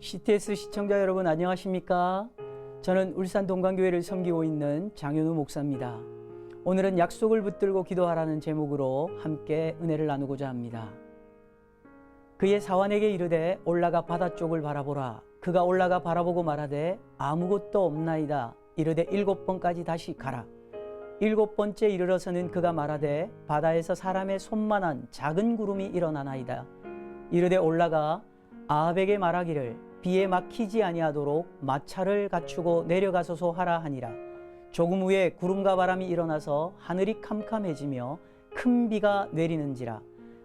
CTS 시청자 여러분 안녕하십니까? 저는 울산 동강교회를 섬기고 있는 장현우 목사입니다. 오늘은 약속을 붙들고 기도하라는 제목으로 함께 은혜를 나누고자 합니다. 그의 사환에게 이르되 올라가 바다 쪽을 바라보라. 그가 올라가 바라보고 말하되 아무것도 없나이다. 이르되 7번까지 다시 가라. 7번째 이르러서는 그가 말하되 바다에서 사람의 손만한 작은 구름이 일어나나이다. 이르되 올라가 아합에게 말하기를 비에 막히지 아니하도록 마차를 갖추고 내려가소서 하라 하니라. 조금 후에 구름과 바람이 일어나서 하늘이 캄캄해지며 큰 비가 내리는지라.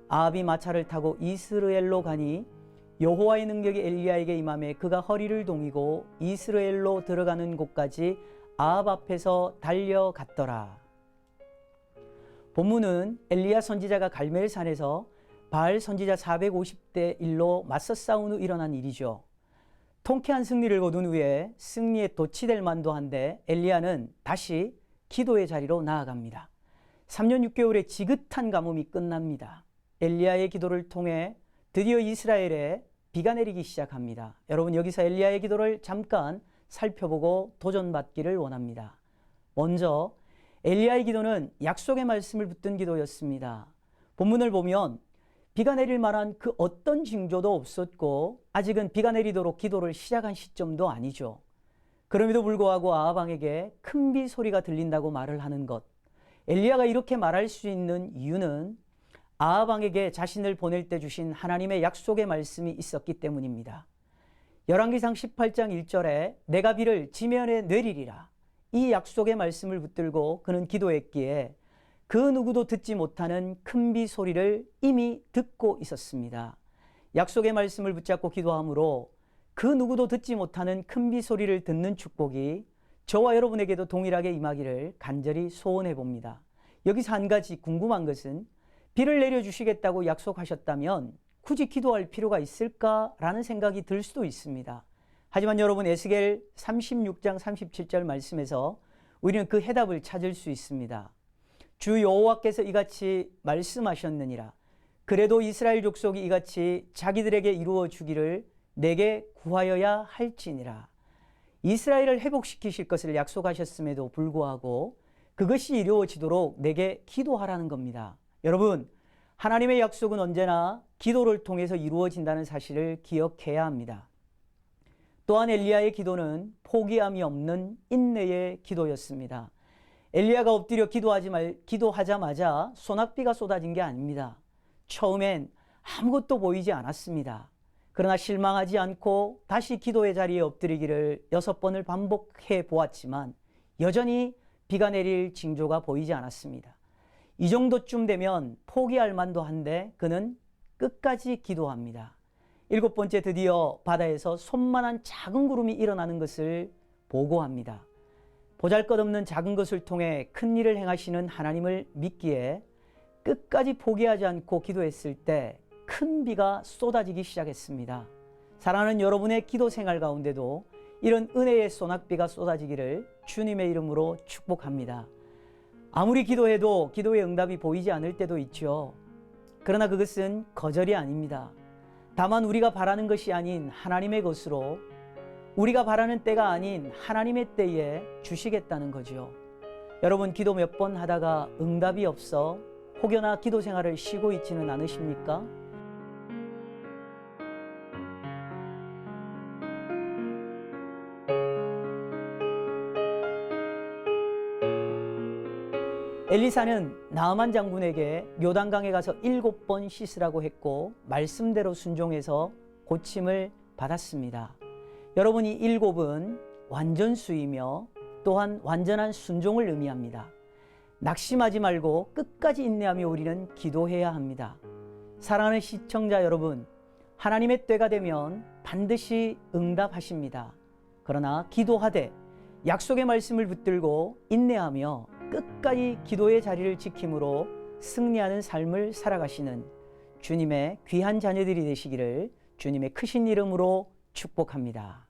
아합이 마차를 타고 이스라엘로 가니 여호와의 능력이 엘리야에게 임하매 그가 허리를 동이고 이스라엘로 들어가는 곳까지 아합 앞에서 달려갔더라. 본문은 엘리야 선지자가 갈멜산에서 바알 선지자 450대 1로 맞서 싸운 후 일어난 일이죠. 통쾌한 승리를 거둔 후에 승리에 도취될 만도 한데 엘리야는 다시 기도의 자리로 나아갑니다. 3년 6개월의 지긋한 가뭄이 끝납니다. 엘리야의 기도를 통해 드디어 이스라엘에 비가 내리기 시작합니다. 여러분, 여기서 엘리야의 기도를 잠깐 살펴보고 도전받기를 원합니다. 먼저 엘리야의 기도는 약속의 말씀을 붙든 기도였습니다. 본문을 보면 비가 내릴 만한 그 어떤 징조도 없었고 아직은 비가 내리도록 기도를 시작한 시점도 아니죠. 그럼에도 불구하고 아합 왕에게 큰 비 소리가 들린다고 말을 하는 것. 엘리야가 이렇게 말할 수 있는 이유는 아합 왕에게 자신을 보낼 때 주신 하나님의 약속의 말씀이 있었기 때문입니다. 열왕기상 18장 1절에 내가 비를 지면에 내리리라. 이 약속의 말씀을 붙들고 그는 기도했기에 그 누구도 듣지 못하는 큰 비 소리를 이미 듣고 있었습니다. 약속의 말씀을 붙잡고 기도함으로 그 누구도 듣지 못하는 큰 비 소리를 듣는 축복이 저와 여러분에게도 동일하게 임하기를 간절히 소원해 봅니다. 여기서 한 가지 궁금한 것은 비를 내려주시겠다고 약속하셨다면 굳이 기도할 필요가 있을까라는 생각이 들 수도 있습니다. 하지만 여러분, 에스겔 36장 37절 말씀에서 우리는 그 해답을 찾을 수 있습니다. 주 여호와께서 이같이 말씀하셨느니라. 그래도 이스라엘 족속이 이같이 자기들에게 이루어 주기를 내게 구하여야 할지니라. 이스라엘을 회복시키실 것을 약속하셨음에도 불구하고 그것이 이루어지도록 내게 기도하라는 겁니다. 여러분, 하나님의 약속은 언제나 기도를 통해서 이루어진다는 사실을 기억해야 합니다. 또한 엘리야의 기도는 포기함이 없는 인내의 기도였습니다. 엘리야가 엎드려 기도하자마자 소낙비가 쏟아진 게 아닙니다. 처음엔 아무것도 보이지 않았습니다. 그러나 실망하지 않고 다시 기도의 자리에 엎드리기를 6번을 반복해 보았지만 여전히 비가 내릴 징조가 보이지 않았습니다. 이 정도쯤 되면 포기할 만도 한데 그는 끝까지 기도합니다. 7번째 드디어 바다에서 손만한 작은 구름이 일어나는 것을 보고합니다. 보잘것없는 작은 것을 통해 큰 일을 행하시는 하나님을 믿기에 끝까지 포기하지 않고 기도했을 때 큰 비가 쏟아지기 시작했습니다. 사랑하는 여러분의 기도 생활 가운데도 이런 은혜의 소낙비가 쏟아지기를 주님의 이름으로 축복합니다. 아무리 기도해도 기도의 응답이 보이지 않을 때도 있죠. 그러나 그것은 거절이 아닙니다. 다만 우리가 바라는 것이 아닌 하나님의 것으로 우리가 바라는 때가 아닌 하나님의 때에 주시겠다는 거죠. 여러분, 기도 몇 번 하다가 응답이 없어 혹여나 기도 생활을 쉬고 있지는 않으십니까? 엘리사는 나아만 장군에게 요단강에 가서 7번 씻으라고 했고 말씀대로 순종해서 고침을 받았습니다. 여러분이 7은 완전수이며 또한 완전한 순종을 의미합니다. 낙심하지 말고 끝까지 인내하며 우리는 기도해야 합니다. 사랑하는 시청자 여러분, 하나님의 때가 되면 반드시 응답하십니다. 그러나 기도하되 약속의 말씀을 붙들고 인내하며 끝까지 기도의 자리를 지킴으로 승리하는 삶을 살아가시는 주님의 귀한 자녀들이 되시기를 주님의 크신 이름으로 축복합니다.